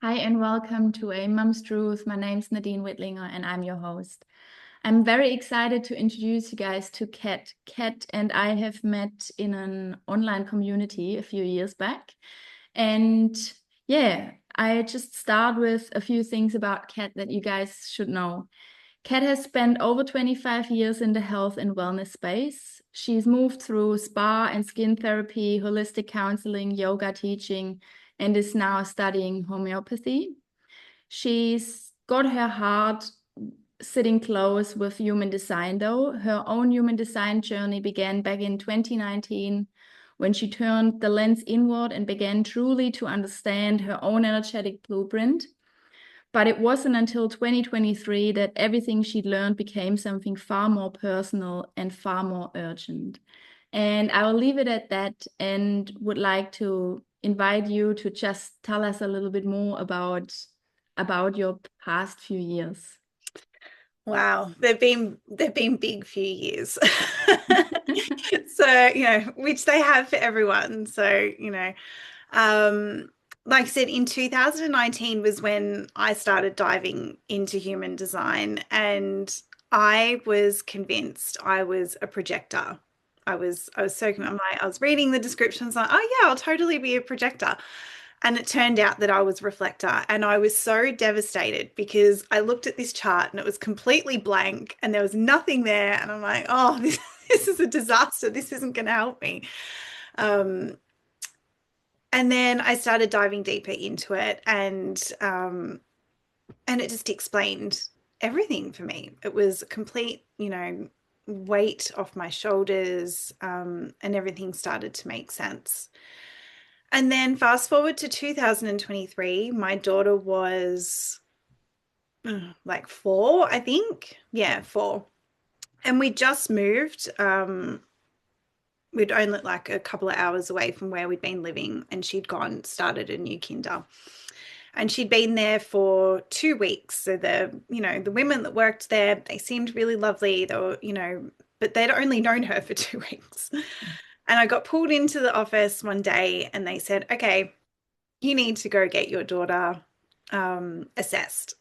Hi and welcome to A Mum's Truth. My name's Nadine Whitlinger and I'm your host. I'm very excited to introduce you guys to Kat. Kat and I have met in an online community a few years back. And yeah, I just start with a few things about Kat that you guys should know. Kat has spent over 25 years in the health and wellness space. She's moved through spa and skin therapy, holistic counseling, yoga teaching, and is now studying homeopathy. She's got her heart sitting close with human design, though. Her own human design journey began back in 2019 when she turned the lens inward and began truly to understand her own energetic blueprint. But it wasn't until 2023 that everything she'd learned became something far more personal and far more urgent. And I will leave it at that and would like to invite you to just tell us a little bit more about your past few years. Wow, they've been big few years. So, which they have for everyone. So, like I said, in 2019 was when I started diving into human design, and I was convinced I was a projector. I was so convinced. I was reading the descriptions like, oh yeah, I'll totally be a projector. And it turned out that I was reflector. And I was so devastated because I looked at this chart and it was completely blank and there was nothing there. And I'm like, oh, this is a disaster. This isn't going to help me. Um, and then I started diving deeper into it, and it just explained everything for me. It was a complete, weight off my shoulders, and everything started to make sense. And then fast forward to 2023, my daughter was like 4, I think. Yeah, 4. And we just moved. We'd only like a couple of hours away from where we'd been living, and she'd started a new kinder. And she'd been there for 2 weeks. So the women that worked there, they seemed really lovely. They were, but they'd only known her for 2 weeks. And I got pulled into the office one day and they said, okay, you need to go get your daughter assessed.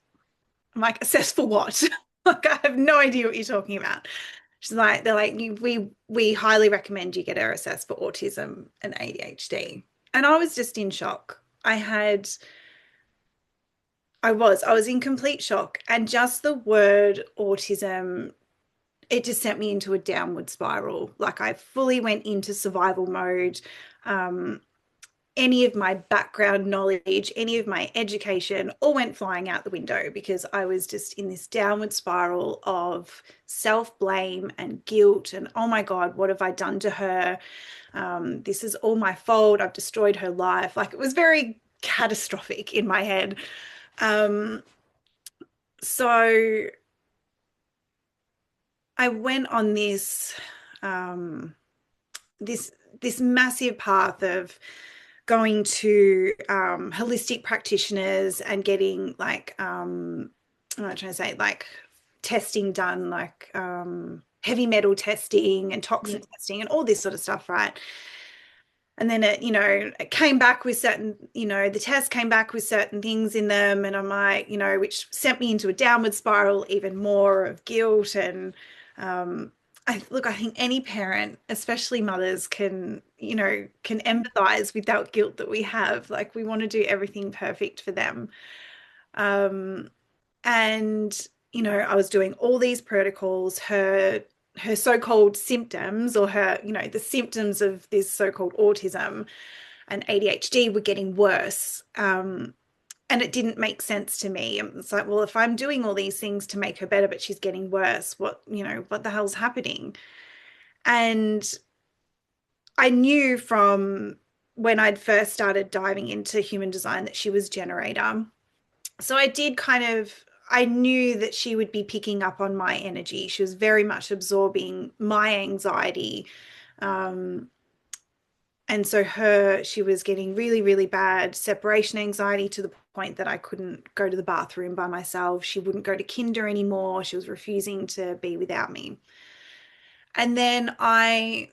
I'm like, assessed for what? Like, I have no idea what you're talking about. They're like, we highly recommend you get her assessed for autism and ADHD. And I was just in shock. I was in complete shock. And just the word autism, it just sent me into a downward spiral. Like I fully went into survival mode. Any of my background knowledge, any of my education, all went flying out the window because I was just in this downward spiral of self-blame and guilt. And oh my God, what have I done to her? This is all my fault. I've destroyed her life. Like it was very catastrophic in my head. So I went on this massive path of going to holistic practitioners and getting like I'm not trying to say like testing done, like heavy metal testing and toxin testing and all this sort of stuff, right? And then it came back with certain, the test came back with certain things in them, and I'm like, which sent me into a downward spiral, even more of guilt. And I think any parent, especially mothers, can empathize with that guilt that we have. Like we want to do everything perfect for them. And I was doing all these protocols. Her so-called symptoms, or the symptoms of this so-called autism and ADHD were getting worse. And it didn't make sense to me. It's like, well, if I'm doing all these things to make her better, but she's getting worse, what the hell's happening? And I knew from when I'd first started diving into human design that she was generator. So I knew that she would be picking up on my energy. She was very much absorbing my anxiety. And so she was getting really, really bad separation anxiety to the point that I couldn't go to the bathroom by myself. She wouldn't go to kinder anymore. She was refusing to be without me. And then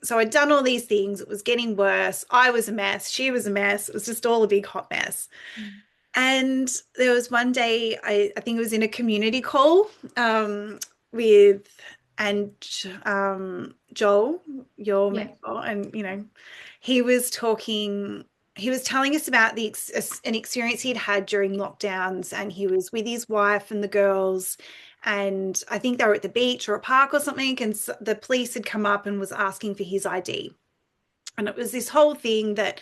so I'd done all these things. It was getting worse. I was a mess. She was a mess. It was just all a big hot mess. And there was one day, I think it was in a community call with and Joel, your Yeah. mentor, and he was talking. He was telling us about an experience he'd had during lockdowns, and he was with his wife and the girls, and I think they were at the beach or a park or something, and the police had come up and was asking for his ID, and it was this whole thing that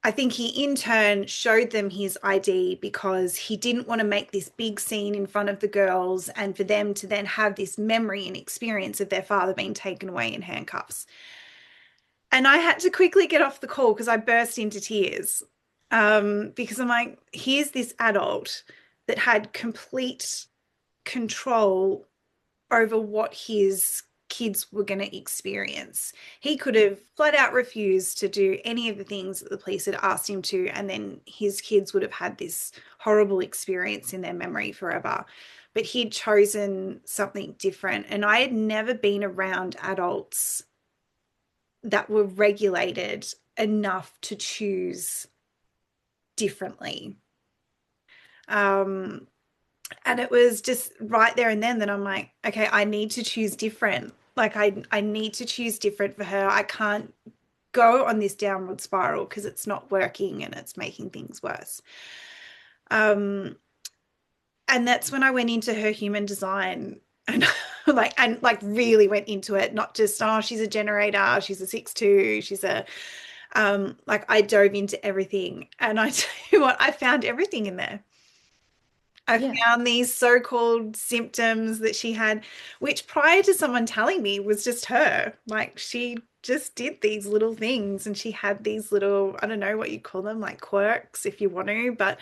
I think he in turn showed them his ID because he didn't want to make this big scene in front of the girls and for them to then have this memory and experience of their father being taken away in handcuffs. And I had to quickly get off the call because I burst into tears because I'm like, here's this adult that had complete control over what his kids were going to experience. He could have flat out refused to do any of the things that the police had asked him to, and then his kids would have had this horrible experience in their memory forever. But he'd chosen something different. And I had never been around adults that were regulated enough to choose differently. And it was just right there and then that I'm like, okay, I need to choose different. Like I need to choose different for her. I can't go on this downward spiral because it's not working and it's making things worse. And that's when I went into her human design and like really went into it, not just, oh, she's a generator, she's a 6-2, she's a like I dove into everything. And I tell you what, I found everything in there. I Yeah. found these so-called symptoms that she had, which prior to someone telling me was just her. Like she just did these little things and she had these little, I don't know what you call them, like quirks if you want to, but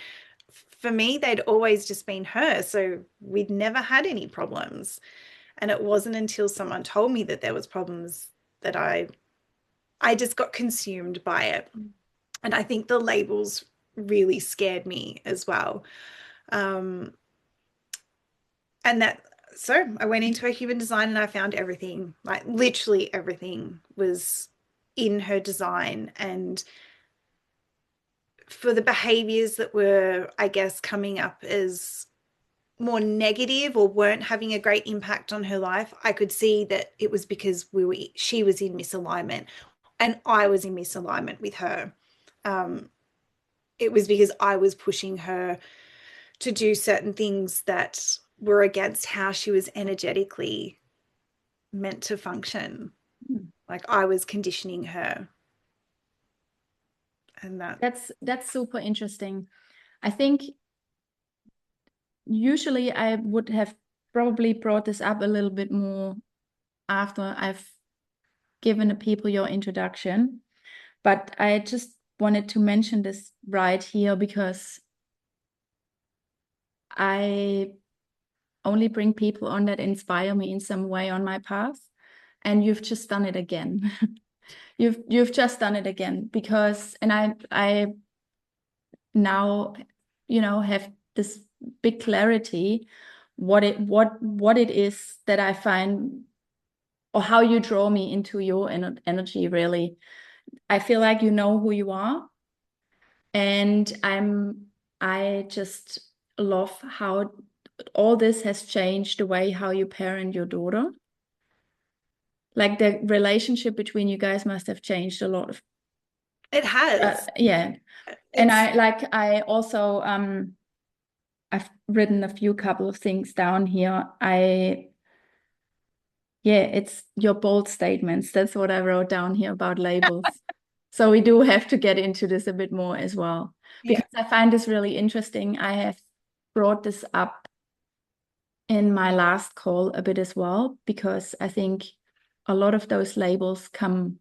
for me, they'd always just been her. So we'd never had any problems. And it wasn't until someone told me that there was problems that I just got consumed by it. And I think the labels really scared me as well. Um, and that so I went into a human design and I found everything, like literally everything was in her design. And for the behaviors that were, I guess, coming up as more negative or weren't having a great impact on her life, I could see that it was because she was in misalignment and I was in misalignment with her. It was because I was pushing her to do certain things that were against how she was energetically meant to function. Hmm. Like I was conditioning her. And that, That's super interesting. I think usually I would have probably brought this up a little bit more after I've given the people your introduction, but I just wanted to mention this right here because I only bring people on that inspire me in some way on my path, and you've just done it again. You've just done it again because, and I now, have this big clarity what it is that I find or how you draw me into your energy really. I feel like you know who you are, and I just love how all this has changed the way how you parent your daughter. Like the relationship between you guys must have changed a lot. it has. Yeah. And It's I also I've written a few couple of things down here. Yeah, it's your bold statements. That's what I wrote down here about labels. So we do have to get into this a bit more as well, yeah, because I find this really interesting. I have brought this up in my last call a bit as well, because I think a lot of those labels come,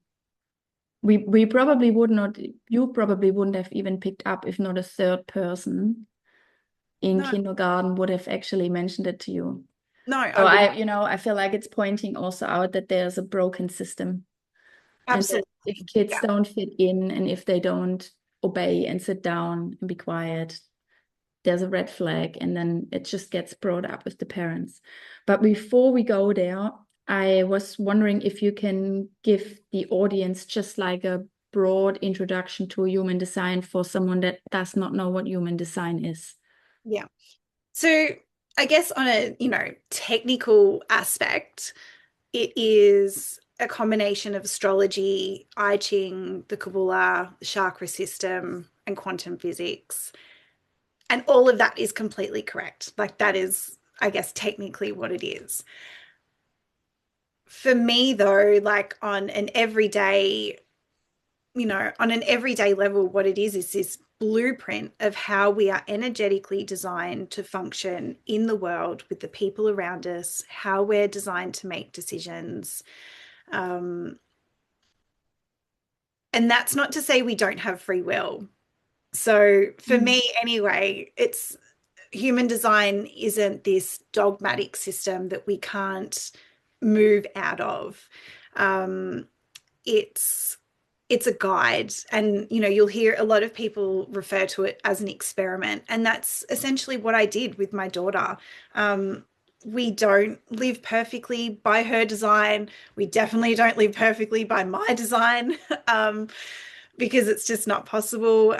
we probably would not, you probably wouldn't have even picked up if not a third person in no, kindergarten would have actually mentioned it to you. no, I So would I feel like it's pointing also out that there's a broken system, and that if absolutely. kids Yeah. don't fit in and if they don't obey and sit down and be quiet, there's a red flag, and then it just gets brought up with the parents. But before we go there, I was wondering if you can give the audience just like a broad introduction to human design for someone that does not know what human design is? Yeah. So I guess on a, technical aspect, it is a combination of astrology, I Ching, the Kabbalah, the chakra system, and quantum physics. And all of that is completely correct. Like that is, I guess, technically what it is. For me, though, like on an everyday level, what it is this blueprint of how we are energetically designed to function in the world with the people around us, how we're designed to make decisions. Um, and that's not to say we don't have free will. So for Mm. me, anyway, it's human design isn't this dogmatic system that we can't move out of. Um, it's it's a guide, and you'll hear a lot of people refer to it as an experiment, and that's essentially what I did with my daughter. We don't live perfectly by her design. We definitely don't live perfectly by my design. Because it's just not possible.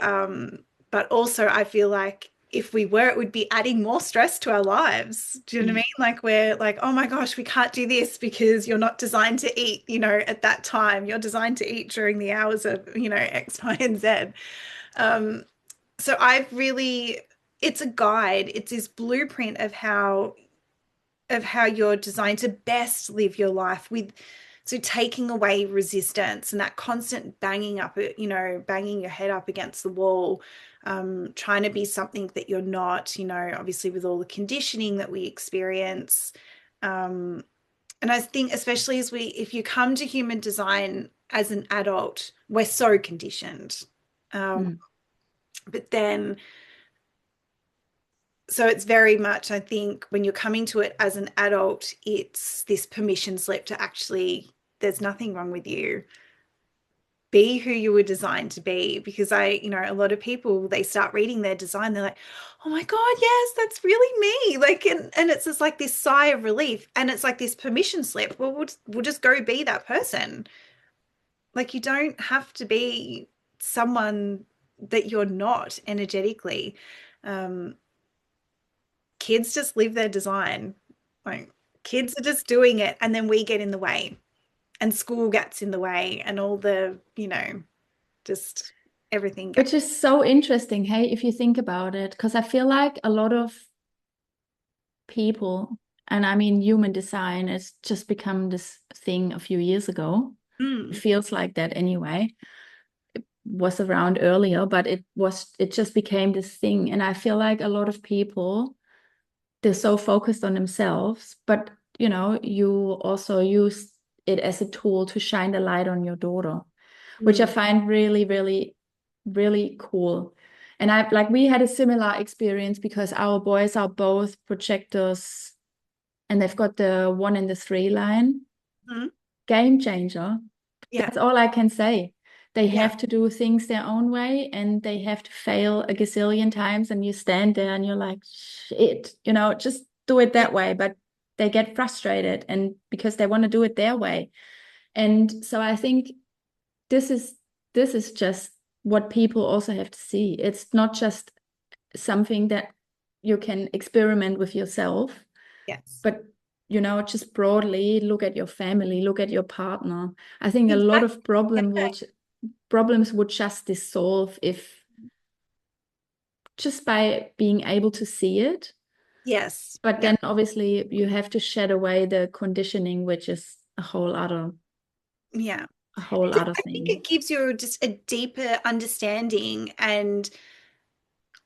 But also, I feel like if we were, it would be adding more stress to our lives. Do you know what I mean? Like we're like, oh my gosh, we can't do this because you're not designed to eat, at that time. You're designed to eat during the hours of, X, Y, and Z. Um, so it's a guide. It's this blueprint of how you're designed to best live your life with, so taking away resistance and that constant banging your head up against the wall, trying to be something that you're not, obviously with all the conditioning that we experience. And I think especially if you come to human design as an adult, we're so conditioned. Mm. But then so it's very much, I think, when you're coming to it as an adult, it's this permission slip to actually, there's nothing wrong with you. Be who you were designed to be. Because a lot of people, they start reading their design, they're like, oh my God, yes, that's really me. Like, and it's just like this sigh of relief. And it's like this permission slip. Well, we'll just go be that person. Like, you don't have to be someone that you're not energetically. Um, Kids just live their design. Like kids are just doing it, and then we get in the way, and school gets in the way, and all the, just everything gets. Which is so interesting, hey, if you think about it, because I feel like a lot of people, and I mean, human design has just become this thing a few years ago. It Mm, feels like that anyway. Was around earlier, but it just became this thing. And I feel like a lot of people, they're so focused on themselves, but you also use it as a tool to shine the light on your daughter, which I mm, find really, really, really cool. And we had a similar experience because our boys are both projectors and they've got the 1 and the 3 line. mm. Game changer. Yeah, That's all I can say. They yeah, have to do things their own way and they have to fail a gazillion times. And you stand there and you're like, shit, just do it yeah, that way. But they get frustrated and because they want to do it their way. And so I think this is just what people also have to see. It's not just something that you can experiment with yourself, yes. but just broadly look at your family, look at your partner. I think a lot Exactly. of Yeah. problems would just dissolve if just by being able to see it. Yes. But Yeah. then obviously you have to shed away the conditioning, which is Yeah. a whole other I think thing. it gives you just a deeper understanding and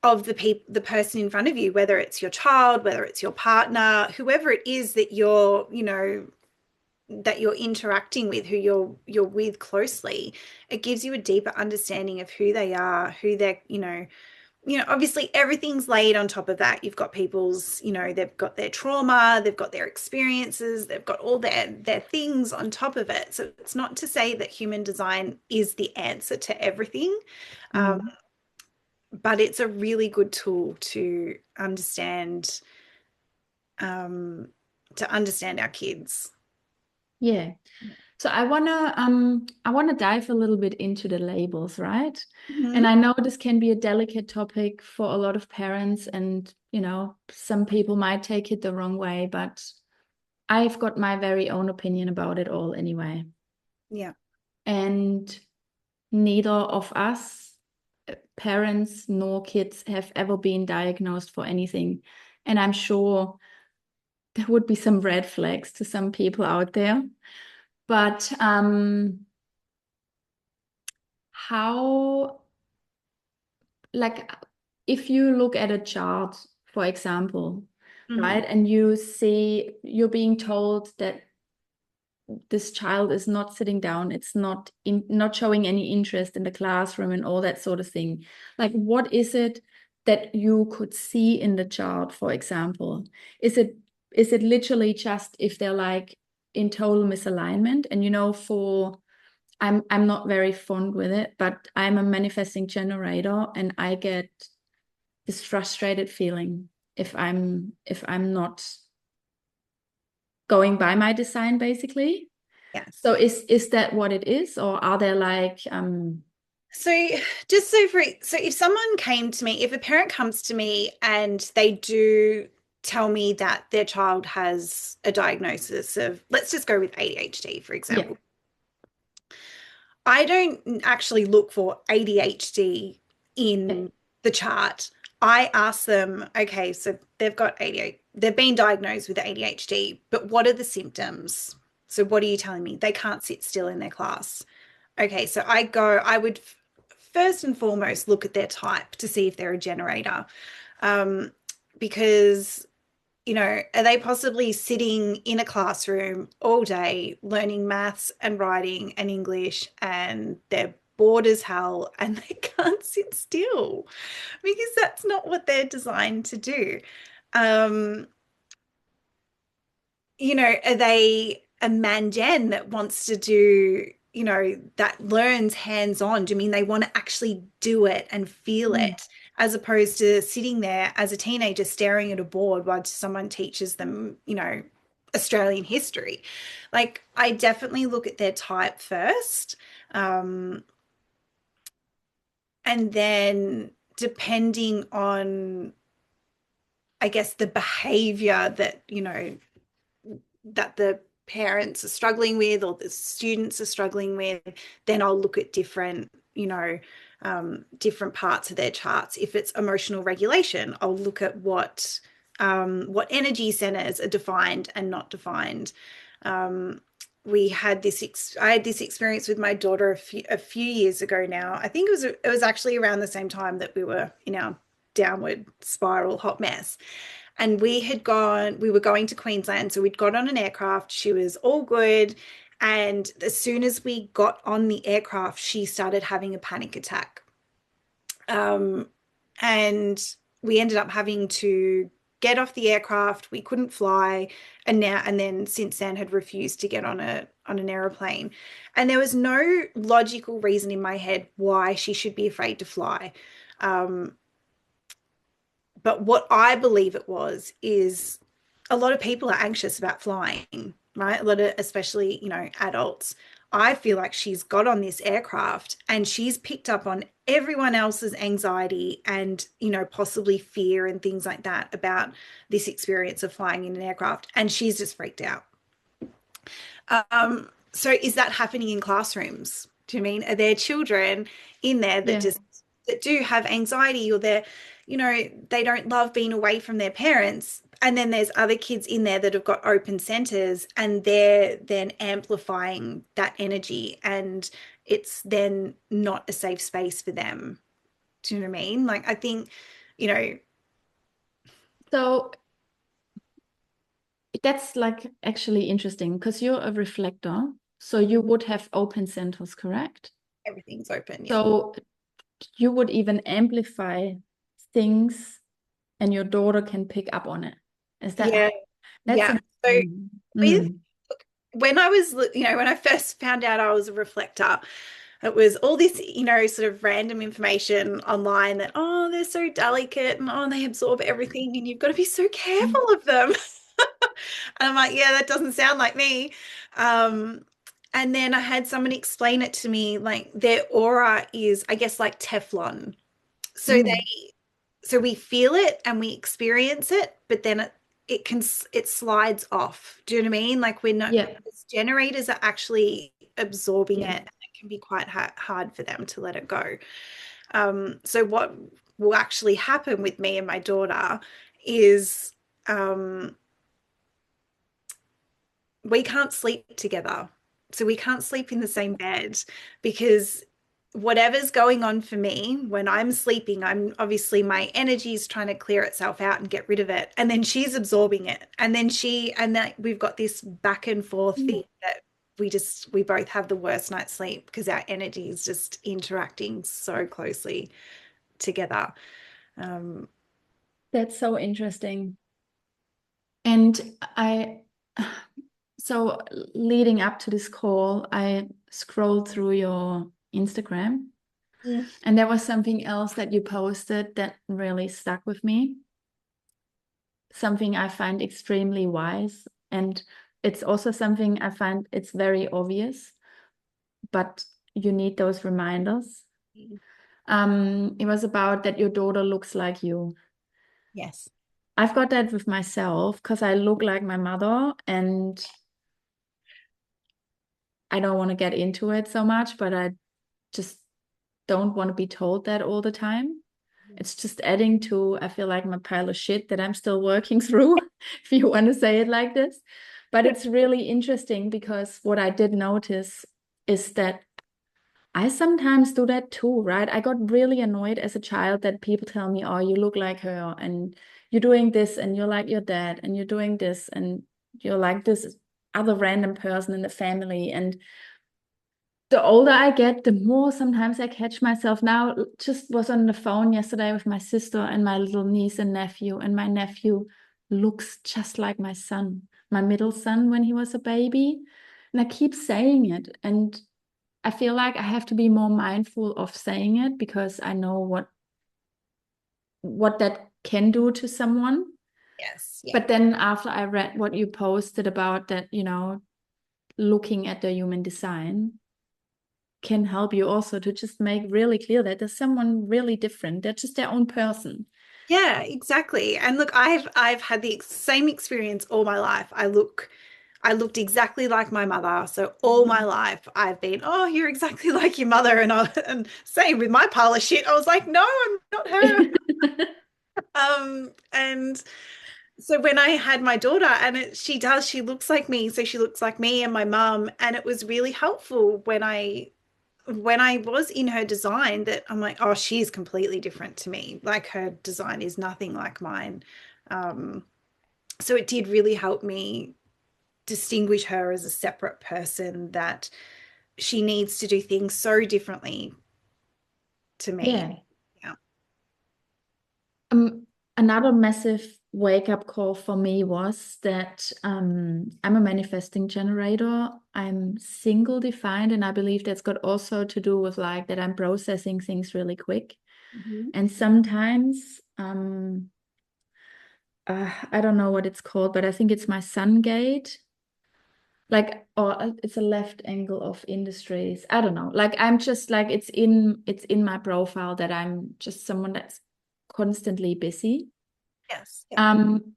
of the person in front of you, whether it's your child, whether it's your partner, whoever it is that you're interacting with, who you're with closely. It gives you a deeper understanding of who they are, who they're, obviously everything's laid on top of that. You've got people's, they've got their trauma, they've got their experiences, they've got all their things on top of it. So it's not to say that human design is the answer to everything. Um, Mm. but it's a really good tool um, to understand our kids. Yeah. So I wanna dive a little bit into the labels, right? And Mhm. I know this can be a delicate topic for a lot of parents, and some people might take it the wrong way, but I've got my very own opinion about it all anyway. Yeah. And neither of us, parents nor kids, have ever been diagnosed for anything. And I'm sure there would be some red flags to some people out there. But how, like, if you look at a chart, for example, Mhm. right, and you see you're being told that this child is not sitting down, it's not showing any interest in the classroom and all that sort of thing. Like, what is it that you could see in the chart, for example? Is it literally just if they're like in total misalignment? And for I'm not very fond with it, but I'm a manifesting generator and I get this frustrated feeling if I'm not going by my design, basically. Yes. So is that what it is, or are there like So just so if someone came to me, if a parent comes to me and they do tell me that their child has a diagnosis of, let's just go with ADHD, for yeah, example. I don't actually look for ADHD yeah, in the chart. I ask them, okay, so they've got ADHD, they've been diagnosed with ADHD, but what are the symptoms? So what are you telling me? They can't sit still in their class. Okay, so I would first and foremost look at their type to see if they're a generator. Um, because are they possibly sitting in a classroom all day learning maths and writing and English and they're bored as hell and they can't sit still because that's not what they're designed to do. Um, are they a man-gen that wants to do, that learns hands-on? Do you mean they want to actually do it and feel mm. it, as opposed to sitting there as a teenager staring at a board while someone teaches them, Australian history? Like, I definitely look at their type first. Um, and then depending on, I guess, the behavior that, that the parents are struggling with or the students are struggling with, then I'll look at different, different parts of their charts. If it's emotional regulation, I'll look at what energy centers are defined and not defined. Um, I had this experience with my daughter a few years ago now. I think it was actually around the same time that we were in our downward spiral hot mess, and we were going to Queensland, so we'd got on an aircraft. She was all good, and as soon as we got on the aircraft, she started having a panic attack. um, and we ended up having to get off the aircraft. We couldn't fly, and then since then had refused to get on an airplane. And there was no logical reason in my head why she should be afraid to fly. Um, but what I believe it was is a lot of people are anxious about flying, right? A lot of, especially, adults. I feel like she's got on this aircraft and she's picked up on everyone else's anxiety and, possibly fear and things like that about this experience of flying in an aircraft. And she's just freaked out. So is that happening in classrooms? Do you mean, are there children in there that yeah. just that do have anxiety, or they don't love being away from their parents? And then there's other kids in there that have got open centers and they're then amplifying that energy, and it's then not a safe space for them. Do you know what I mean? Like, I think, you know, So that's like actually interesting because you're a reflector, so you would have open centers, correct? everything's open. Yeah. So you would even amplify things and your daughter can pick up on it. Is that Yeah. that's Yeah. So insane. with Mm. when I was, when I first found out I was a reflector, it was all this, sort of random information online that, oh, they're so delicate and, oh, they absorb everything and you've got to be so careful of them. And I'm like, yeah, that doesn't sound like me. Um, And then I had someone explain it to me like their aura is, I guess, like Teflon. So Mm, so we feel it and we experience it, but then it slides off. Do you know what I mean? Like we're not, yeah, as generators are actually absorbing yeah. it, and it can be quite hard for them to let it go. So what will actually happen with me and my daughter is um, we can't sleep together. So we can't sleep in the same bed because whatever's going on for me when I'm sleeping, I'm obviously my energy is trying to clear itself out and get rid of it. And then she's absorbing it. And then and that we've got this back and forth Mm. thing that we both have the worst night's sleep because our energy is just interacting so closely together. Um, That's so interesting. And so leading up to this call, I scrolled through your Instagram, Mm. and there was something else that you posted that really stuck with me, something I find extremely wise. And it's also something I find it's very obvious, but you need those reminders. It was about that your daughter looks like you. Yes. I've got that with myself because I look like my mother, and I don't want to get into it so much, but I just don't want to be told that all the time. It's just adding to, I feel like my pile of shit that I'm still working through, if you want to say it like this. But it's really interesting because what I did notice is that I sometimes do that too, right? I got really annoyed as a child that people tell me, oh, you look like her, and you're doing this, and you're like your dad, and you're doing this, and you're like this other random person in the family. And the older I get, the more sometimes I catch myself. Now, just was on the phone yesterday with my sister and my little niece and nephew, and my nephew looks just like my son, my middle son when he was a baby. And I keep saying it. And I feel like I have to be more mindful of saying it because I know what that can do to someone. Yes. Yeah. But then after I read what you posted about that, looking at the human design can help you also to just make really clear that there's someone really different. They're just their own person. Yeah, exactly. And look, I've had the same experience all my life. I looked exactly like my mother. So all my life I've been, oh, you're exactly like your mother. And same with my pile of shit. I was like, no, I'm not her. And so when I had my daughter, and she looks like me. So she looks like me and my mum. And it was really helpful when I was in her design that I'm like, oh, she's completely different to me. Like her design is nothing like mine. Um, so it did really help me distinguish her as a separate person that she needs to do things so differently to me. Yeah. Yeah. Um, Another massive wake up call for me was that I'm a manifesting generator. I'm single defined, and I believe that's got also to do with like that I'm processing things really quick. Mhm. And sometimes, I don't know what it's called, but I think it's my sun gate. Like, or it's a left angle of industries. I don't know. Like, I'm just like it's in my profile that I'm just someone that's constantly busy. Yes. Yeah. Um,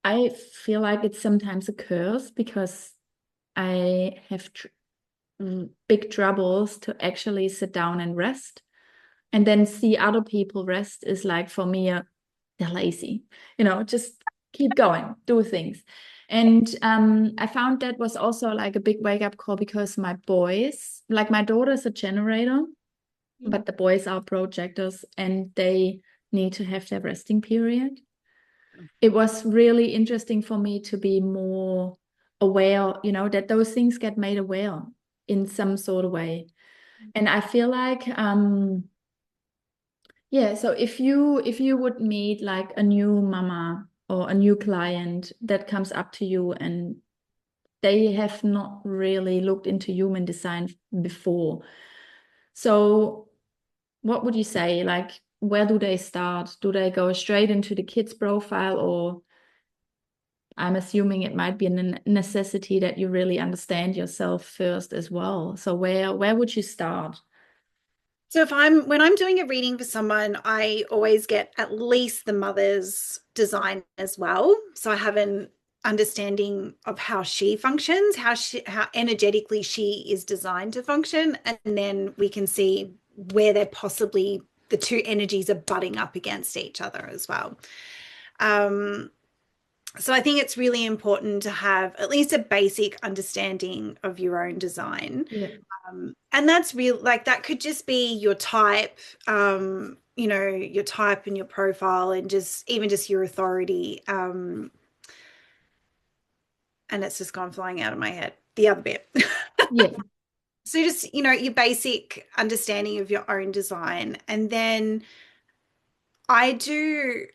I feel like it's sometimes a curse because I have big troubles to actually sit down and rest. And then see other people rest is like for me, they're lazy, just keep going, do things. And I found that was also like a big wake up call because my boys, like my daughter's a generator, but the boys are projectors and they need to have their resting period. It was really interesting for me to be more aware, that those things get made aware in some sort of way. And I feel like, yeah, so if you would meet like a new mama or a new client that comes up to you and they have not really looked into human design before. So what would you say? Like, where do they start? Do they go straight into the kids profile, or I'm assuming it might be a necessity that you really understand yourself first as well. So where would you start? So when I'm doing a reading for someone, I always get at least the mother's design as well. So I have an understanding of how she functions, how energetically she is designed to function, and then we can see where they're possibly the two energies are butting up against each other as well. Um, so I think it's really important to have at least a basic understanding of your own design. Yeah. And that's real, like that could just be your type, your type and your profile and just even just your authority. And it's just gone flying out of my head, the other bit. Yeah. So just, your basic understanding of your own design. And then I do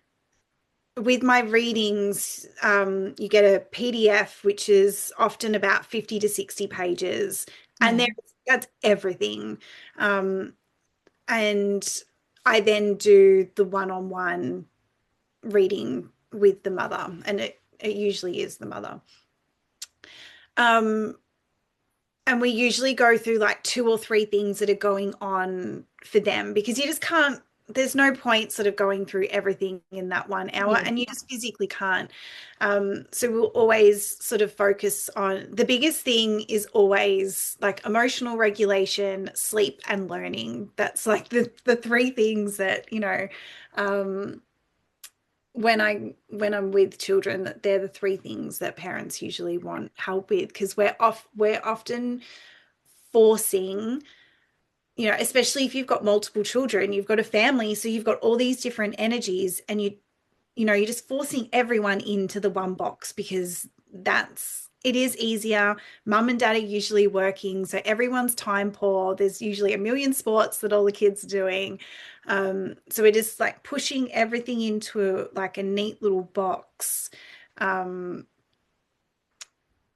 with my readings, you get a PDF, which is often about 50 to 60 pages, and Yeah. that's everything. Um, and I then do the one-on-one reading with the mother, and it usually is the mother. Um, and we usually go through like two or three things that are going on for them because you just can't, there's no point sort of going through everything in that 1 hour Yes. and you just physically can't. So we'll always sort of focus on the biggest thing is always like emotional regulation, sleep, and learning. That's like the three things that, um, when I'm with children, that they're the three things that parents usually want help with because we're often forcing, especially if you've got multiple children, you've got a family, so you've got all these different energies, and you're just forcing everyone into the one box because it is easier. Mum and dad are usually working, so everyone's time poor. There's usually a million sports that all the kids are doing. So it is like pushing everything into like a neat little box. Um,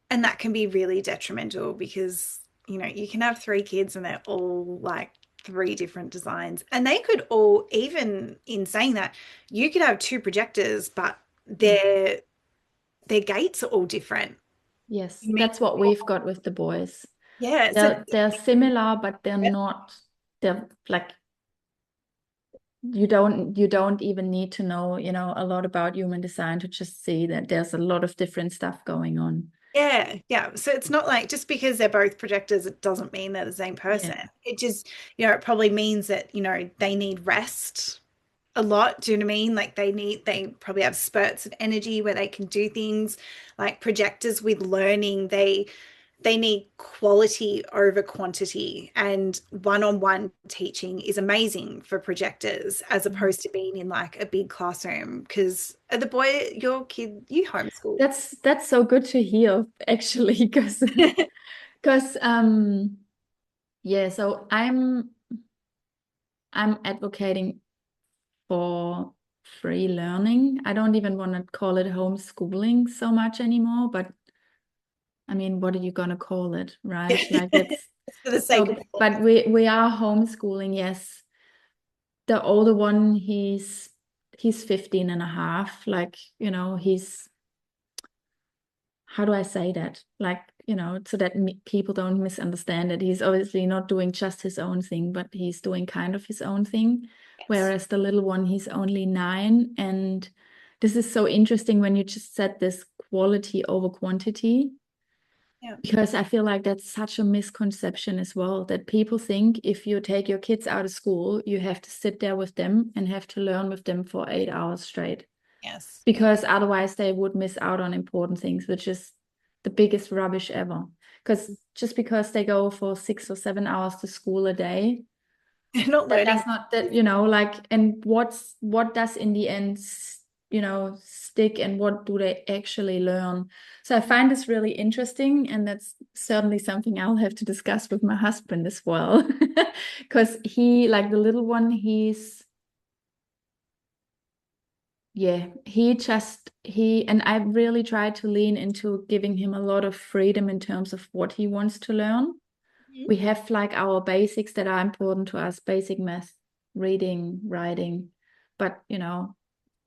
and that can be really detrimental because you can have three kids and they're all like three different designs, and they could all, even in saying that, you could have two projectors but their gates are all different. Yes. You mean, That's what we've got with the boys. yeah, so They're similar, but they're not, they're like you don't even need to know, a lot about human design to just see that there's a lot of different stuff going on. yeah, so it's not like just because they're both projectors it doesn't mean they're the same Yeah. person. It just, it probably means that they need rest a lot. Do you know what I mean? Like they probably have spurts of energy where they can do things. Like projectors with learning, they need quality over quantity, and one-on-one teaching is amazing for projectors as opposed to being in like a big classroom. Because the boy, your kid, you homeschool. That's so good to hear, actually, because yeah, so I'm advocating for free learning. I don't even want to call it homeschooling so much anymore, but I mean, what are you gonna call it, right? Like it's For the sake of so, but we are homeschooling, yes. The older one, he's 15 and a half. Like, he's, how do I say that? Like, so that people don't misunderstand it. He's obviously not doing just his own thing, but he's doing kind of his own thing. yes. Whereas the little one, he's only 9. And this is so interesting when you just said this quality over quantity, Yeah. because I feel like that's such a misconception as well, that people think if you take your kids out of school, you have to sit there with them and have to learn with them for 8 hours straight, Yes. because otherwise they would miss out on important things, which is the biggest rubbish ever. Because just because they go for 6 or 7 hours to school a day, They're not that learning. does not, that, like, and what does in the end, stick, and what do they actually learn? So I find this really interesting, and that's certainly something I'll have to discuss with my husband as well. Because he, like the little one, yeah, and I really try to lean into giving him a lot of freedom in terms of what he wants to learn. Mhm. We have like our basics that are important to us, basic math, reading, writing, but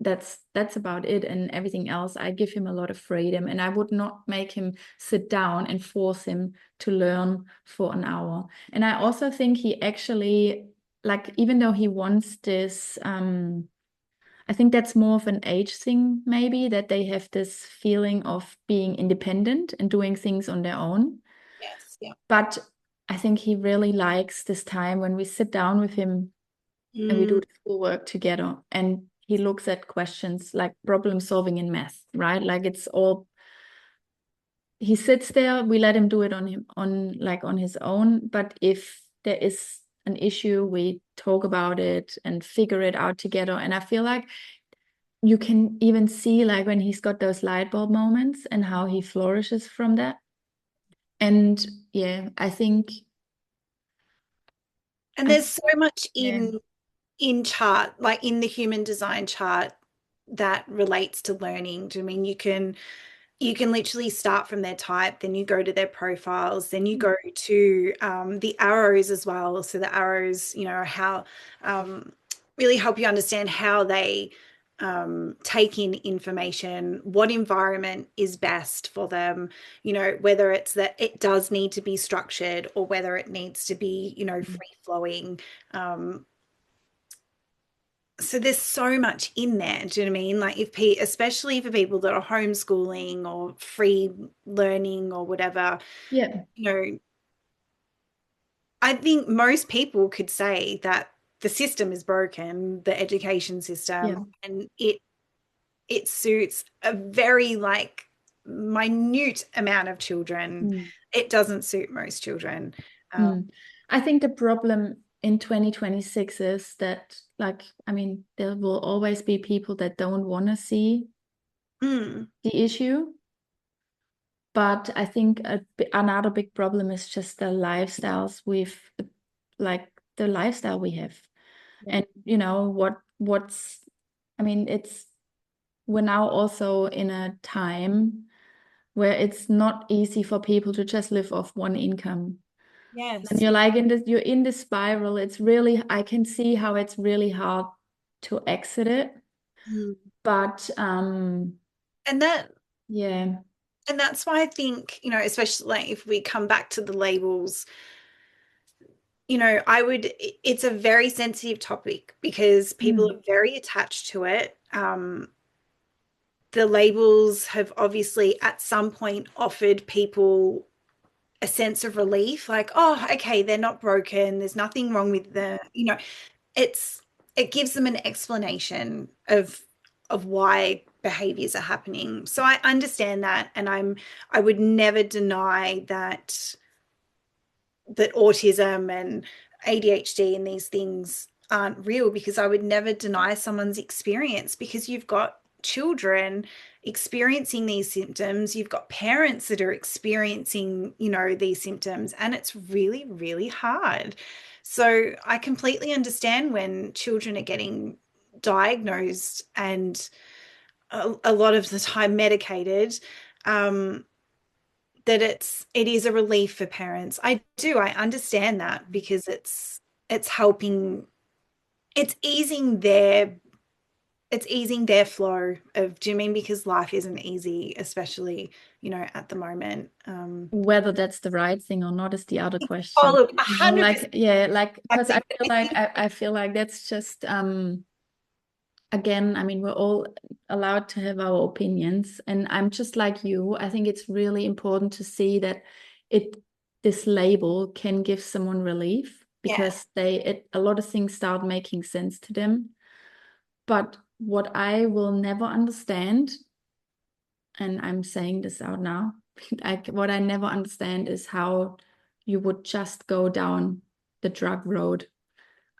that's about it. And everything else, I give him a lot of freedom, and I would not make him sit down and force him to learn for an hour. And I also think he actually, like, even though he wants this, I think that's more of an age thing, maybe, that they have this feeling of being independent and doing things on their own. Yes. Yeah. But I think he really likes this time when we sit down with him and we do Mm, the schoolwork together. And he looks at questions like problem solving in math, right? Like it's all, he sits there, we let him do it on his own. But if there is an issue, we talk about it and figure it out together. And I feel like you can even see like when he's got those light bulb moments and how he flourishes from that. And yeah, I think and I there's so much yeah. in chart, like in the human design chart, that relates to learning. Do you mean you can literally start from their type, then you go to their profiles, then you go to the arrows as well. So the arrows, how um, really help you understand how they take in information, what environment is best for them, whether it's that it does need to be structured or whether it needs to be, free flowing. Um, so there's so much in there. Do you know what I mean? Like especially for people that are homeschooling or free learning or whatever, Yeah. you know, I think most people could say that the system is broken, the education Yeah. system, and it suits a very like minute amount of children. Mm. It doesn't suit most children. Um, Mm. I think the problem in 2026 is that, like, I mean, there will always be people that don't want to see mm, the issue. But I think another big problem is just the lifestyles like the lifestyle we have. yeah. And I mean, we're now also in a time where it's not easy for people to just live off one income. And Yes. you're like you're in this spiral. I can see how it's really hard to exit it. Mm. But And that yeah, And that's why I think, especially like if we come back to the labels, it's a very sensitive topic because people mm, are very attached to it. The labels have obviously at some point offered people a sense of relief, like, oh, okay, they're not broken. There's nothing wrong with it's, it gives them an explanation of why behaviors are happening. So I understand that. And I would never deny that autism and ADHD and these things aren't real, because I would never deny someone's experience, because you've got children experiencing these symptoms, you've got parents that are experiencing, these symptoms, and it's really, really hard. So I completely understand when children are getting diagnosed and a lot of the time medicated, um, that it is a relief for parents. I understand that, because it's helping, it's easing their it's easing their flow of, do you mean, because life isn't easy, especially, at the moment. whether that's the right thing or not is the other Oh, question. look, Like 100%. yeah, like I because think that, I feel like that's just again, I mean, we're all allowed to have our opinions, and I'm just like you. I think it's really important to see that it this label can give someone relief yeah, because a lot of things start making sense to them. But what I will never understand, and I'm saying this out now, like what I never understand is how you would just go down the drug road.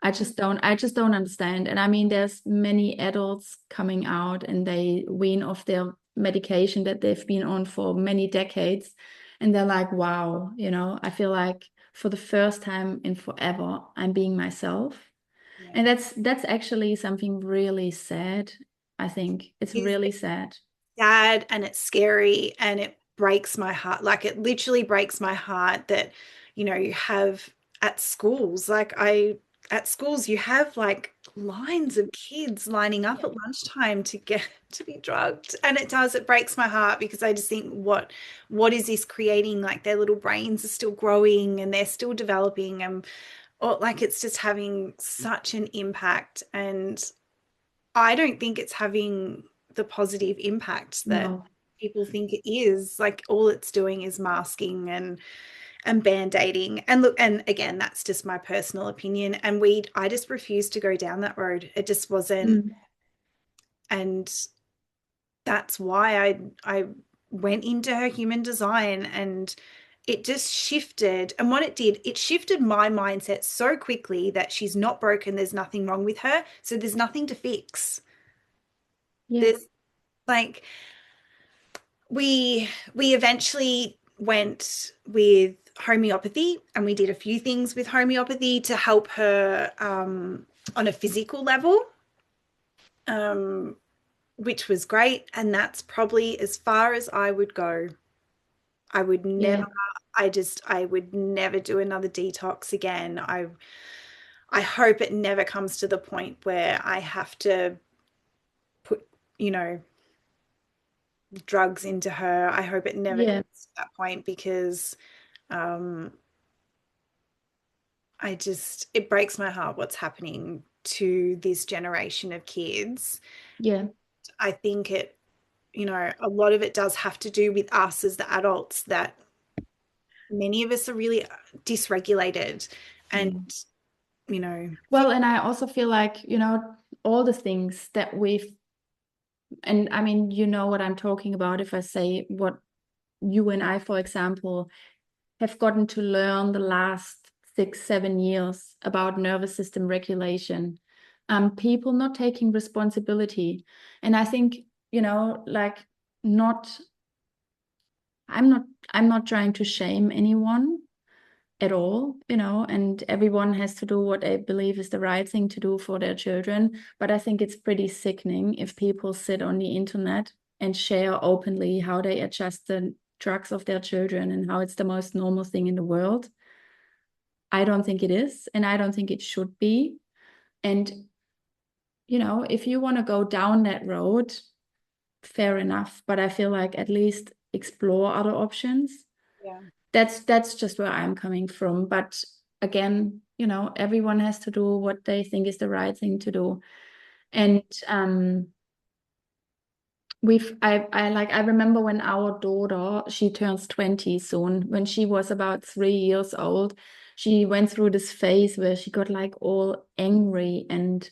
I just don't understand. And I mean, there's many adults coming out and they wean off their medication that they've been on for many decades. And they're like, wow, I feel like for the first time in forever, I'm being myself. yeah. And that's actually something really sad. I think it's It's really sad. sad and it's scary and it breaks my heart. Like, it literally breaks my heart that, you have at schools. Like, at schools you have like lines of kids lining up Yeah. at lunchtime to get to be drugged, and it breaks my heart because I just think what is this creating? Like their little brains are still growing and they're still developing, and or like it's just having such an impact, and I don't think it's having the positive impact that No. people think it is. Like all it's doing is masking and band-aiding. And look, and again, that's just my personal opinion. And I just refused to go down that road. It just wasn't, Mm. and that's why I went into her human design, and it just shifted. And what it did, it shifted my mindset so quickly that she's not broken, there's nothing wrong with her, so there's nothing to fix. Yeah. There's like we eventually went with homeopathy, and we did a few things with homeopathy to help her on a physical level, um, which was great. And that's probably as far as I would go. I would never, Yeah. I would never do another detox again. I hope it never comes to the point where I have to put, you know, drugs into her. I hope it never Yeah. comes to that point because um, it breaks my heart what's happening to this generation of kids. Yeah. I think a lot of it does have to do with us as the adults, that many of us are really dysregulated and, Mm. feel, Well, and I also feel like, all the things that and I mean, you know what I'm talking about if I say what you and I, for example, have gotten to learn the last 6, 7 years about nervous system regulation. People not taking responsibility. And I think, like not, I'm not, I'm not trying to shame anyone at all, and everyone has to do what they believe is the right thing to do for their children. But I think it's pretty sickening if people sit on the internet and share openly how they adjust the drugs of their children and how it's the most normal thing in the world. I don't think it is, and I don't think it should be. And, if you want to go down that road, fair enough. But I feel like at least explore other options. yeah, That's just where I'm coming from. But again, everyone has to do what they think is the right thing to do. And I remember when our daughter, she turns 20 soon, when she was about 3 years old, she went through this phase where she got like all angry and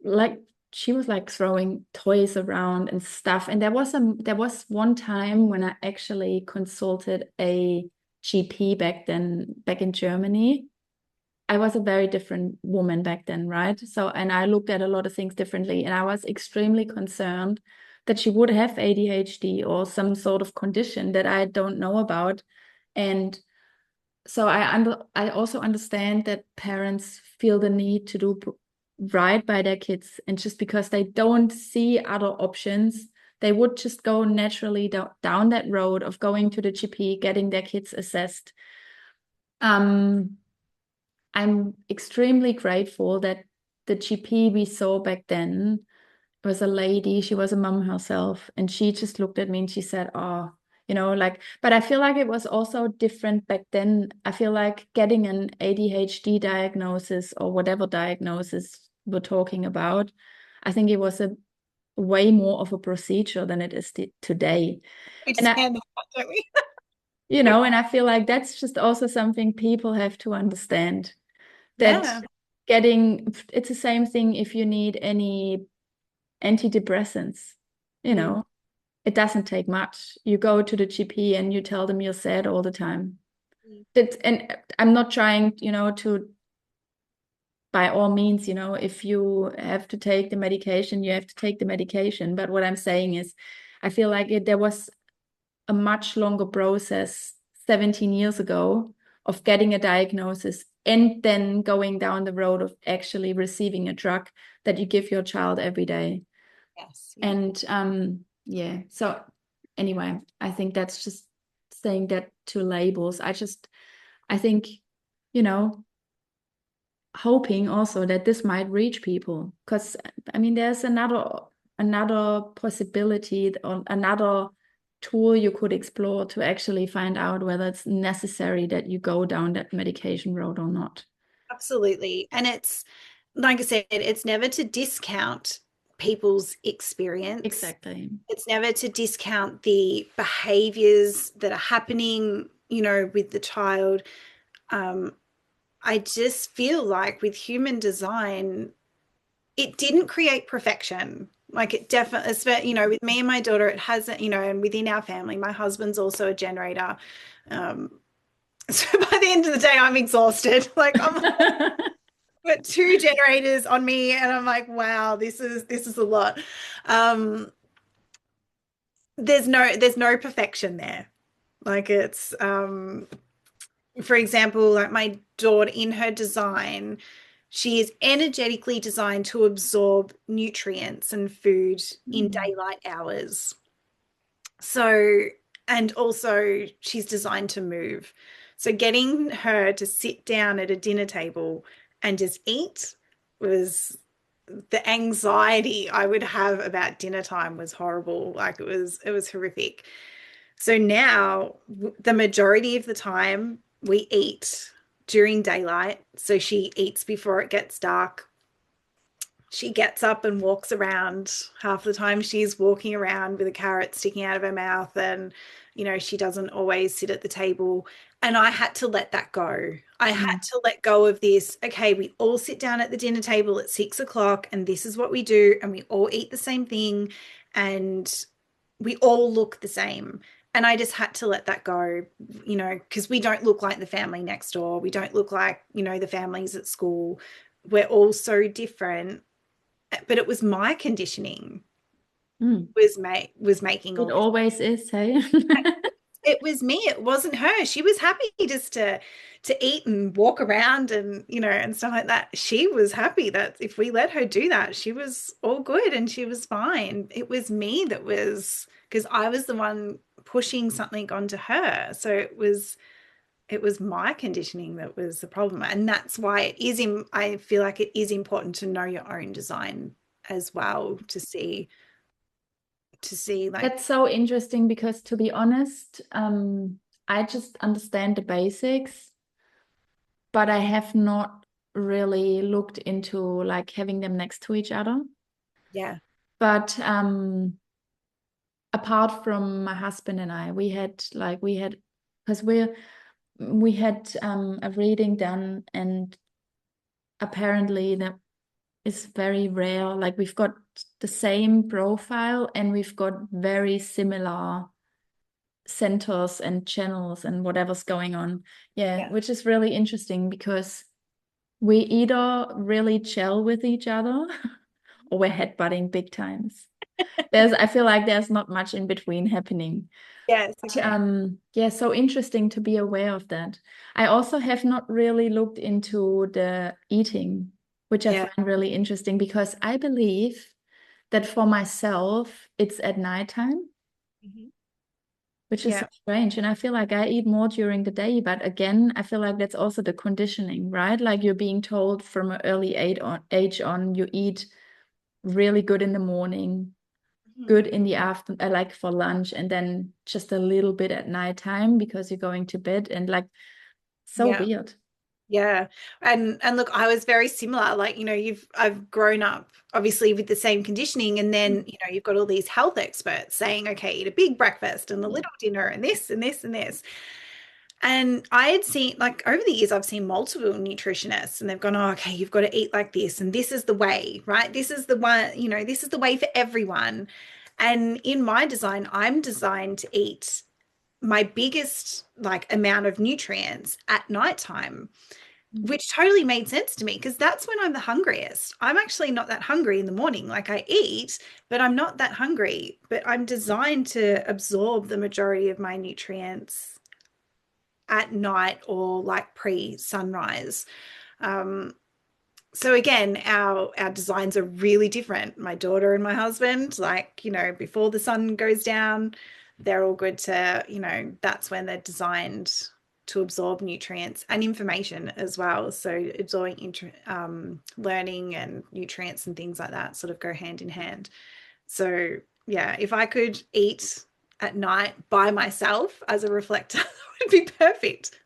like she was like throwing toys around and stuff. And there was one time when I actually consulted a GP back then, back in Germany. I was a very different woman back then, right? So, and I looked at a lot of things differently, and I was extremely concerned that she would have ADHD or some sort of condition that I don't know about. And so I also understand that parents feel the need to do right by their kids, and just because they don't see other options, they would just go naturally down that road of going to the GP, getting their kids assessed. Um, I'm extremely grateful that the GP we saw back then was a lady. She was a mom herself, and she just looked at me and she said, "Oh, like." But I feel like it was also different back then. I feel like getting an ADHD diagnosis or whatever diagnosis we're talking about, I think it was a way more of a procedure than it is today. we And just I, hand them out, don't we? and I feel like that's just also something people have to understand, that Yeah. it's the same thing if you need any antidepressants, you Mm. know, it doesn't take much. You go to the GP and you tell them you're sad all the time. And I'm not trying, to, by all means, if you have to take the medication, you have to take the medication. But what I'm saying is, I feel like there was a much longer process 17 years ago of getting a diagnosis and then going down the road of actually receiving a drug that you give your child every day. Yes. Yeah. And yeah, so anyway, I think that's just saying that to labels. I think, you know, hoping also that this might reach people, because I mean there's another possibility or another tool you could explore to actually find out whether it's necessary that you go down that medication road or not. Absolutely. And it's, like I said, it's never to discount people's experience. Exactly. It's never to discount the behaviors that are happening, with the child. Um, I just feel like with human design, it didn't create perfection. Like it definitely, with me and my daughter, it hasn't, and within our family, my husband's also a generator. So by the end of the day, I'm exhausted. Like I'm got two generators on me, and I'm like, wow, this is a lot. Um, there's no perfection there. Like it's for example, like my daughter in her design, she is energetically designed to absorb nutrients and food in Mm. daylight hours. So, and also she's designed to move. So getting her to sit down at a dinner table and just eat was the anxiety I would have about dinner time was horrible. Like it was horrific. So now the majority of the time we eat during daylight. So she eats before it gets dark. She gets up and walks around. Half the time she's walking around with a carrot sticking out of her mouth, and she doesn't always sit at the table. And I had to let that go. I had Mm. to let go of this. Okay, we all sit down at the dinner table at 6 o'clock, and this is what we do, and we all eat the same thing, and we all look the same. And I just had to let that go, because we don't look like the family next door. We don't look like, the families at school. We're all so different. But it was my conditioning Mm. was making It all this. always is, hey. It was me. It wasn't her. She was happy just to eat and walk around and and stuff like that. She was happy that if we let her do that, she was all good and she was fine. It was me that was, because I was the one pushing something onto her. So it was my conditioning that was the problem. And that's why I feel like it is important to know your own design as well, to see like, That's so interesting because, to be honest, I just understand the basics, but I have not really looked into like having them next to each other. yeah. But apart from my husband and I, we had because we had a reading done, and apparently that is very rare. Like we've got the same profile and we've got very similar centers and channels and whatever's going on. Yeah, Yeah. which is really interesting because we either really gel with each other or we're headbutting big times. I feel like there's not much in between happening. Yes, But, okay. yeah, so interesting to be aware of that. I also have not really looked into the eating, which I Yeah. find really interesting because I believe that for myself, it's at nighttime, Mhm. which is so Yeah. strange. And I feel like I eat more during the day. But again, I feel like that's also the conditioning, right? Like you're being told from an early age on, you eat really good in the morning, Mhm. good in the afternoon, like for lunch, and then just a little bit at nighttime because you're going to bed. And like, so Yeah. weird. Yeah. And look, I was very similar. Like, I've grown up obviously with the same conditioning, and then, you've got all these health experts saying, okay, eat a big breakfast and a Yeah. little dinner and this and this and this. And I had seen, like, over the years, I've seen multiple nutritionists, and they've gone, oh, okay, you've got to eat like this, and this is the way, right? This is the one, this is the way for everyone. And in my design, I'm designed to eat my biggest like amount of nutrients at nighttime, Mm. which totally made sense to me because that's when I'm the hungriest. I'm actually not that hungry in the morning. Like I eat, but I'm not that hungry. But I'm designed to absorb the majority of my nutrients at night or like pre-sunrise. Um, so again, our designs are really different. My daughter and my husband, like, before the sun goes down, they're all good to, that's when they're designed. to absorb nutrients and information as well. So absorbing learning and nutrients and things like that sort of go hand in hand. So yeah, if I could eat at night by myself as a reflector, that would be perfect.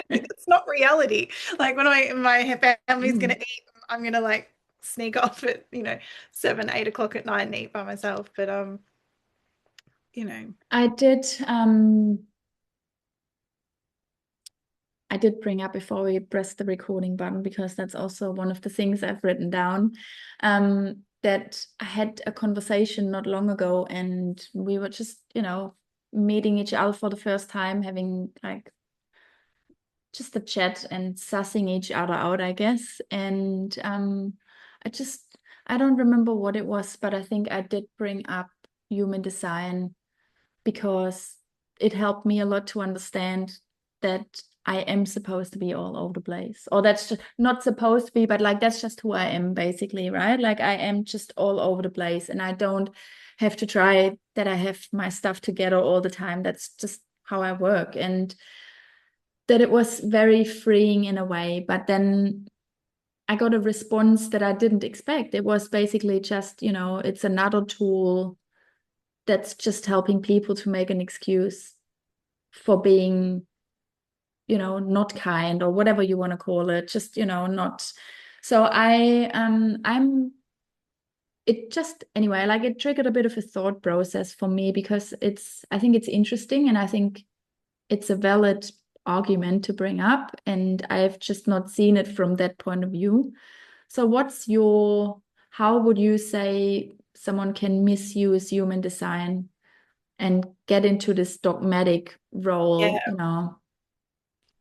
It's not reality. Like when my family's gonna Mm. eat, I'm gonna like sneak off at 7, 8 o'clock at night and eat by myself. But you know, I did um I did bring up before we press the recording button, because that's also one of the things I've written down. That I had a conversation not long ago, and we were just, meeting each other for the first time, having like just a chat and sussing each other out, I guess. And I just, I don't remember what it was, but I think I did bring up human design because it helped me a lot to understand that I am supposed to be all over the place. Or that's just not supposed to be, but like that's just who I am, basically, right? Like I am just all over the place, and I don't have to try that I have my stuff together all the time. That's just how I work. And that it was very freeing in a way. But then I got a response that I didn't expect. It was basically just, it's another tool that's just helping people to make an excuse for being, not kind, or whatever you want to call it, just, not. So I'm it just anyway, like it triggered a bit of a thought process for me, because I think it's interesting, and I think it's a valid argument to bring up, and I've just not seen it from that point of view. So how would you say someone can misuse human design and get into this dogmatic role, yeah.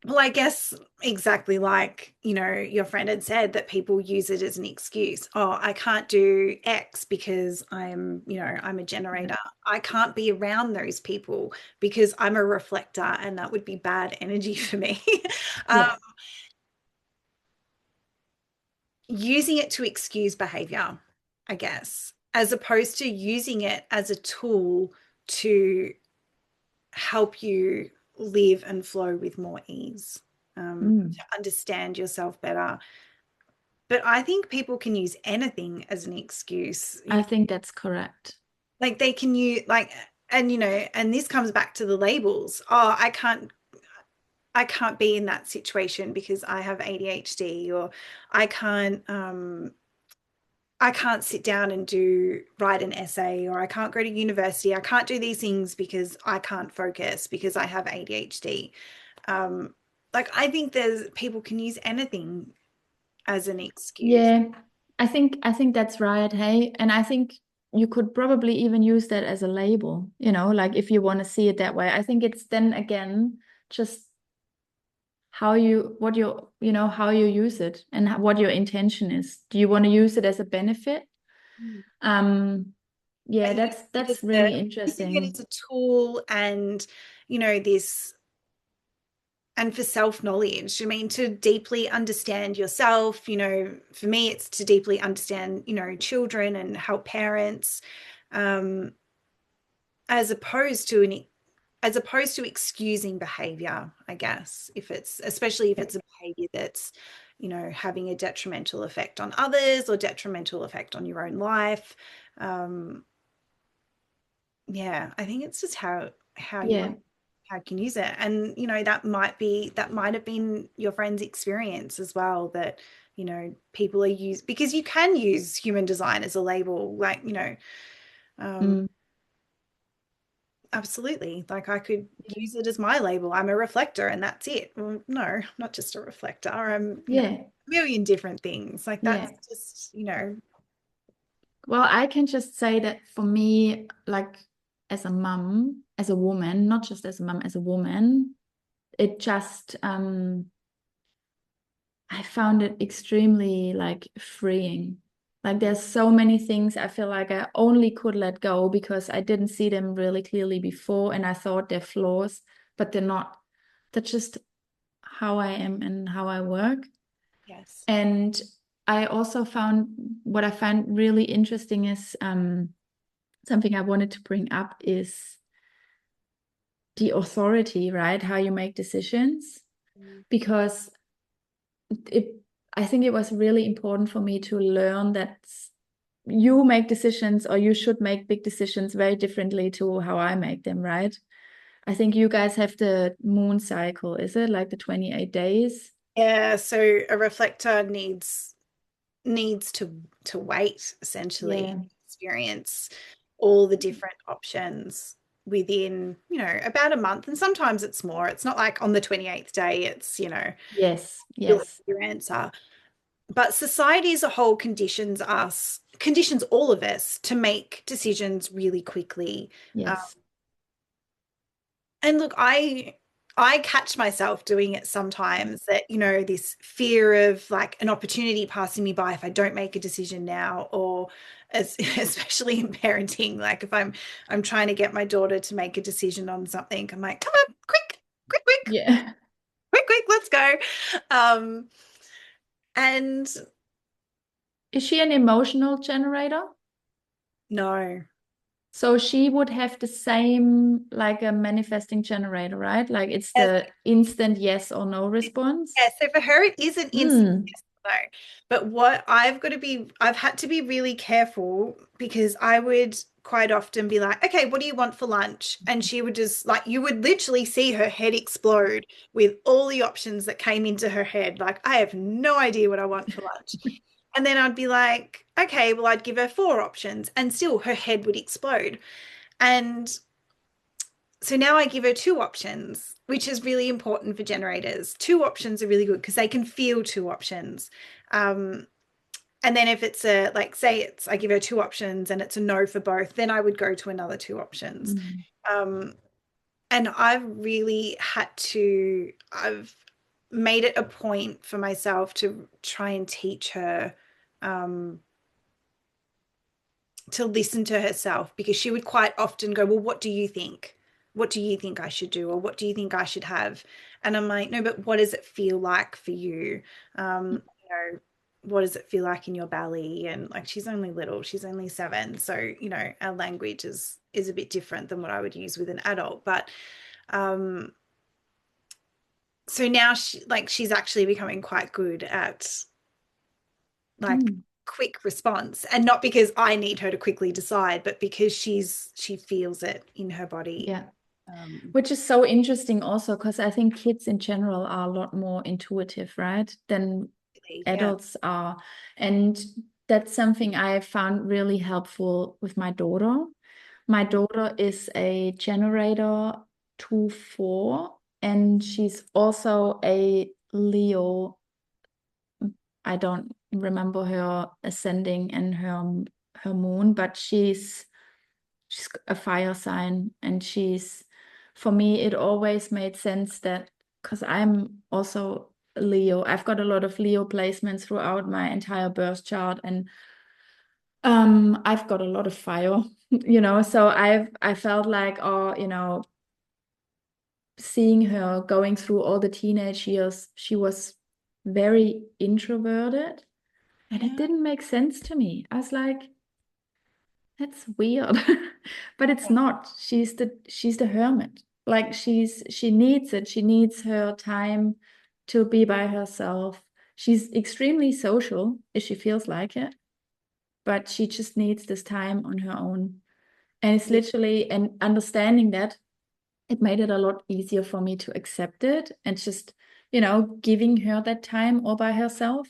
Well, I guess exactly like, your friend had said that people use it as an excuse. Oh, I can't do X because I'm a generator. I can't be around those people because I'm a reflector and that would be bad energy for me. um, Yeah. Using it to excuse behavior, I guess, as opposed to using it as a tool to help you live and flow with more ease, Mm. to understand yourself better. But I think people can use anything as an excuse. I think that's correct. Like they can use and and this comes back to the labels. Oh, I can't be in that situation because I have ADHD, or I can't sit down and write an essay, or I can't go to university. I can't do these things because I can't focus because I have ADHD. Um, like I think there's people can use anything as an excuse. Yeah, I think that's right. Hey, and I think you could probably even use that as a label, like if you want to see it that way. I think it's then again just how you use it, and what your intention is. Do you want to use it as a benefit? Mm. Um, Are yeah, you that's really using it interesting. as a tool and this and for self-knowledge? I mean, to deeply understand yourself, for me it's to deeply understand, children and help parents, um, as opposed to excusing behavior, I guess, especially if Yeah. it's a behavior that's, having a detrimental effect on others or detrimental effect on your own life. Um, yeah, I think it's just how you Yeah. how you can use it. And, that might have been your friend's experience as well, that, people are used because you can use human design as a label, like, um, Mm. absolutely. Like I could use it as my label. I'm a reflector and that's it. Well, no, I'm not just a reflector. I'm, Yeah. a million different things. Like Yeah. that's just, Well, I can just say that for me, like as a mom, as a woman, not just as a mom, as a woman, it just I found it extremely like freeing. Like there's so many things I feel like I only could let go because I didn't see them really clearly before, and I thought they're flaws, but they're not. That's just how I am and how I work. yes. And I also found what I find really interesting is something I wanted to bring up is the authority, right? How you make decisions. Mm. Because it, I think it was really important for me to learn that you make decisions, or you should make big decisions very differently to how I make them, right? I think you guys have the moon cycle, is it like the 28 days? Yeah, so a reflector needs to wait essentially, Yeah. experience all the different options within, about a month. And sometimes it's more. It's not like on the 28th day, it's, Yes, you'll have yes, your answer. But society as a whole conditions all of us to make decisions really quickly. Um, yes. and look, I catch myself doing it sometimes, that, this fear of like an opportunity passing me by if I don't make a decision now, or especially in parenting, like if I'm trying to get my daughter to make a decision on something, I'm like, come on, quick, quick, quick, Yeah. quick, quick, let's go. Um, and Is she an emotional generator? no. So she would have the same like a manifesting generator, right? Like it's Yes, the instant yes or no response. yeah, so for her, it is an instant Mm. yes or no. But what I've had to be really careful, because I would quite often be like, okay, what do you want for lunch? And she would just like, you would literally see her head explode with all the options that came into her head. Like, I have no idea what I want for lunch. And then I'd be like, okay, well, I'd give her four options, and still her head would explode. And so now I give her two options, which is really important for generators. Two options are really good because they can feel two options. Um, and then if it's like, say I give her two options and it's a no for both, then I would go to another two options. Mm. Um, and I've made it a point for myself to try and teach her, um, to listen to herself, because she would quite often go, well, what do you think? What do you think I should do? Or what do you think I should have? And I'm like, no, but what does it feel like for you? What does it feel like in your belly? And like, she's only little, she's only 7. So, our language is a bit different than what I would use with an adult. But um, so now she's actually becoming quite good at like Mm. quick response, and not because I need her to quickly decide, but because she feels it in her body. Yeah. um Which is so interesting also because I think kids in general are a lot more intuitive, right, than yeah. adults are. And that's something I found really helpful with my daughter. My daughter is a generator 2-4, and she's also a Leo. I don't remember her ascending and her moon, but she's a fire sign, and she's, for me it always made sense that, because I'm also Leo, I've got a lot of Leo placements throughout my entire birth chart, and I've got a lot of fire, so I felt like, oh, seeing her going through all the teenage years, she was very introverted, and it Yeah. didn't make sense to me. I was like, that's weird. But it's not. She's the hermit. Like she needs it. She needs her time to be by herself. She's extremely social if she feels like it, but she just needs this time on her own. And it's Yeah. literally, and understanding that, it made it a lot easier for me to accept it and just, giving her that time all by herself.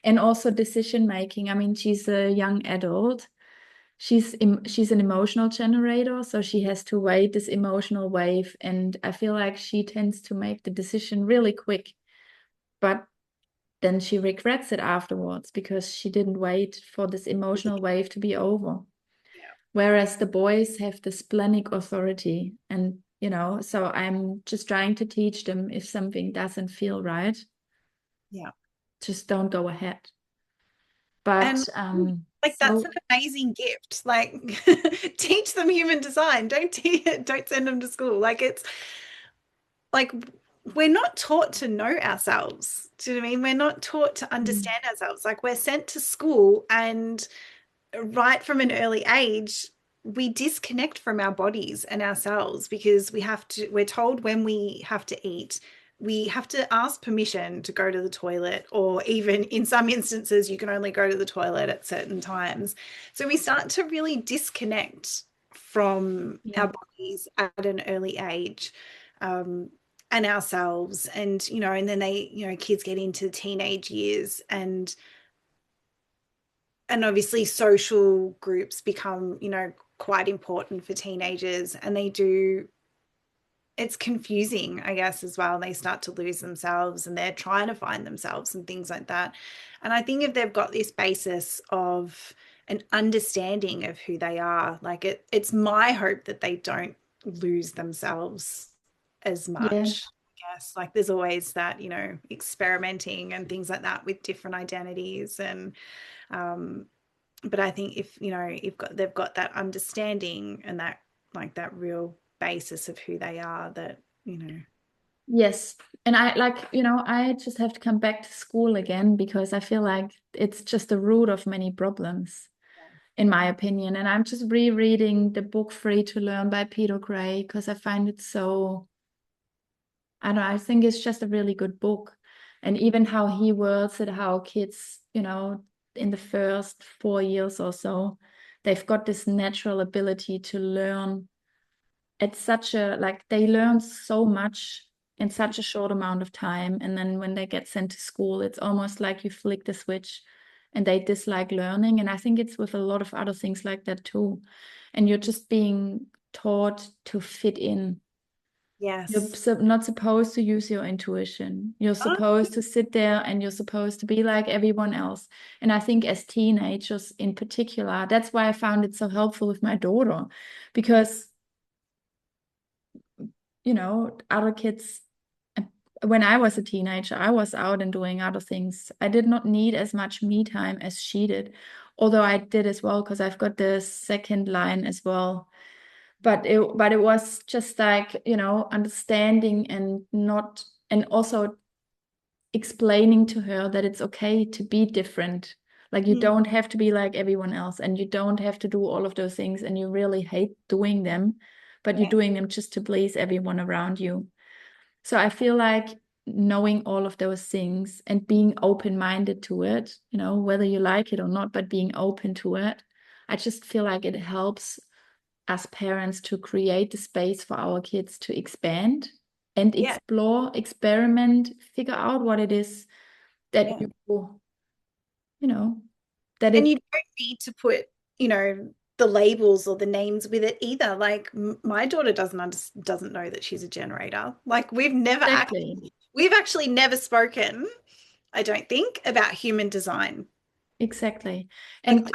And also decision making. I mean, she's a young adult. She's an emotional generator, so she has to wait this emotional wave, and I feel like she tends to make the decision really quick, but then she regrets it afterwards because she didn't wait for this emotional wave to be over. Yeah. Whereas the boys have this splenic authority, and so I'm just trying to teach them, if something doesn't feel right, Yeah. just don't go ahead. And But like, that's an so amazing gift. Like, teach them human design. Don't send them to school. Like, it's like, we're not taught to know ourselves. Do you know what I mean? We're not taught to mm, understand ourselves. Like, we're sent to school, and right from an early age, we disconnect from our bodies and ourselves because we're told when we have to eat, we have to ask permission to go to the toilet, or even in some instances, you can only go to the toilet at certain times. So we start to really disconnect from Yeah. our bodies at an early age. Um, and ourselves, and and then kids get into teenage years, and obviously social groups become quite important for teenagers, and it's confusing, I guess, as well. They start to lose themselves, and they're trying to find themselves and things like that. And I think if they've got this basis of an understanding of who they are, like it's my hope that they don't lose themselves as Yeah. much. I guess like there's always that experimenting and things like that with different identities, and um but I think if they've got that understanding and that like that real basis of who they are, that Yes. And I like, I just have to come back to school again because I feel like it's just the root of many problems, in my opinion. And I'm just rereading the book Free to Learn by Peter Gray because I find it so, I don't know, I think it's just a really good book. And even how he words it, how kids, in the first 4 years or so, they've got this natural ability to learn at such a, like, they learn so much in such a short amount of time. And then when they get sent to school, it's almost like you flick the switch and they dislike learning. And I think it's with a lot of other things like that too. And you're just being taught to fit in. You're yes. not supposed to use your intuition. You're Oh, supposed to sit there and you're supposed to be like everyone else. And I think as teenagers in particular, that's why I found it so helpful with my daughter, because other kids, when I was a teenager, I was out and doing other things. I did not need as much me time as she did, although I did as well because I've got the second line as well. But it was just like, understanding and not, and also explaining to her that it's okay to be different. Like you mm, don't have to be like everyone else, and you don't have to do all of those things, and you really hate doing them, but you're yeah, doing them just to please everyone around you. So I feel like knowing all of those things and being open-minded to it, whether you like it or not, but being open to it, I just feel like it helps us parents to create the space for our kids to expand and yeah, explore, experiment, figure out what it is that yeah. you know, that And it you don't need to put, the labels or the names with it either. Like my daughter doesn't know that she's a generator. Like exactly, we've actually never spoken, I don't think, about human design. exactly. Like And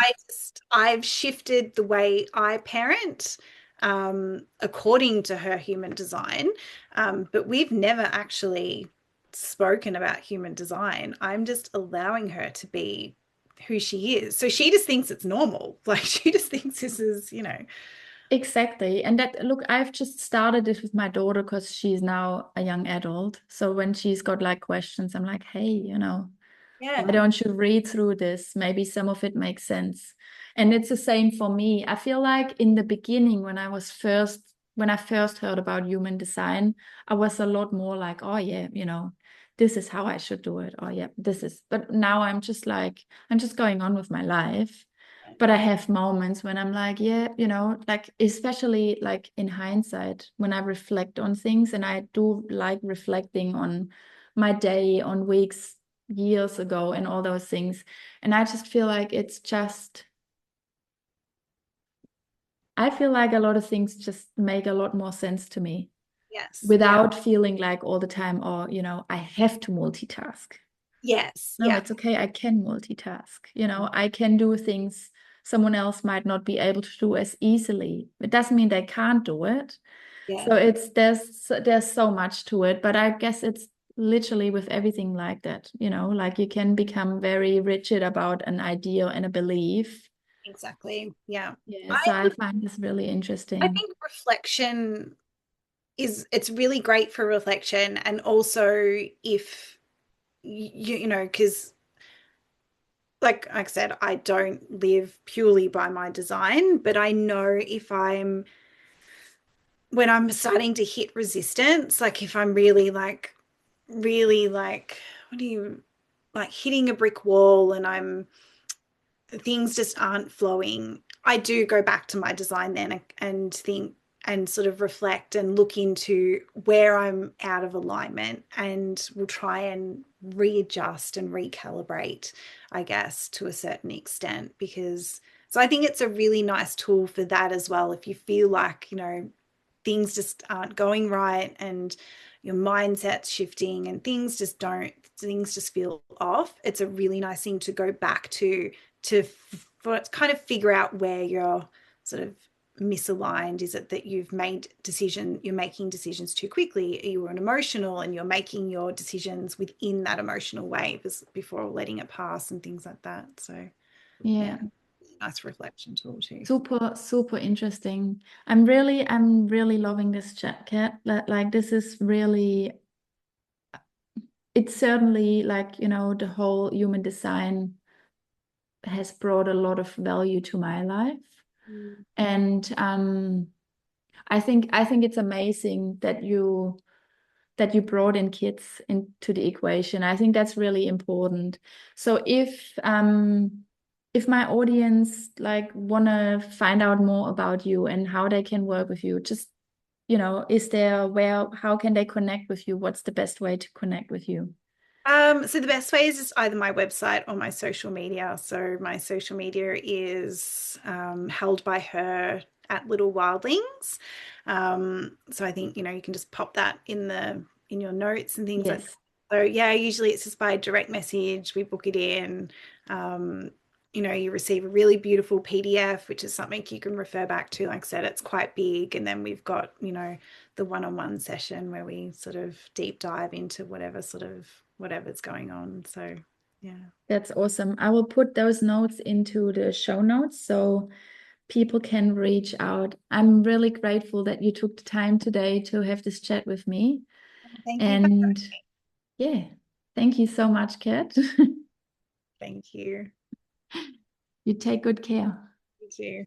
I've shifted the way I parent according to her human design, but we've never actually spoken about human design. I'm just allowing her to be who she is. So she just thinks it's normal. Like she just thinks this is, exactly. And that, look, I've just started this with my daughter because she's now a young adult. So when she's got like questions, I'm like, hey, why yeah, don't you read through this? Maybe some of it makes sense. And it's the same for me. I feel like in the beginning, when I first heard about human design, I was a lot more like, oh yeah, this is how I should do it. Oh yeah, but now I'm just like, I'm just going on with my life. But I have moments when I'm like, yeah, like especially like in hindsight, when I reflect on things, and I do like reflecting on my day, on weeks, years ago, and all those things. And I just feel like I feel like a lot of things just make a lot more sense to me yes, yeah, without feeling like all the time, or, I have to multitask. yes, No, yeah, it's okay. I can multitask. I can do things someone else might not be able to do as easily. It doesn't mean they can't do it. yeah, So there's so much to it, but I guess it's literally with everything like that, like you can become very rigid about an idea and a belief. exactly. Yeah. Yeah, I so I find this really I interesting. think reflection it's really great for reflection, and also if because like I said, I don't live purely by my design, but I know if when I'm starting to hit resistance, like if I'm really like, what do you, like hitting a brick wall and things just aren't flowing, I do go back to my design then and think and sort of reflect and look into where I'm out of alignment, and we'll try and readjust and recalibrate, I guess, to a certain extent. Because so I think it's a really nice tool for that as well. If you feel like, things just aren't going right and your mindset's shifting and things just feel off, it's a really nice thing to go back to kind of figure out where you're sort of misaligned. Is it that you're making decisions too quickly? Are you an emotional and you're making your decisions within that emotional wave before letting it pass and things like that? So Yeah. yeah, nice reflection tool too. Super, super interesting. I'm really loving this chat, Kat. Like this is really, it's certainly like, the whole human design has brought a lot of value to my life. Mm. And I think it's amazing that you brought in kids into the equation. I think that's really important. So if my audience like wanna find out more about you and how they can work with you, just is there where how can they connect with you? What's the best way to connect with you? So the best way is just either my website or my social media. So my social media is held by her at Little Wildlings. So I think you can just pop that in your notes and things like that. Yes, So yeah, usually it's just by direct message. We book it in. Um, you receive a really beautiful PDF, which is something you can refer back to. Like I said, it's quite big, and then we've got the one-on-one session where we sort of deep dive into whatever's going on. So yeah. that's awesome. I will put those notes into the show notes so people can reach out. I'm really grateful that you took the time today to have this chat with me. Thank you. And yeah, thank you so much, Kat. Thank you. You take good care. You too.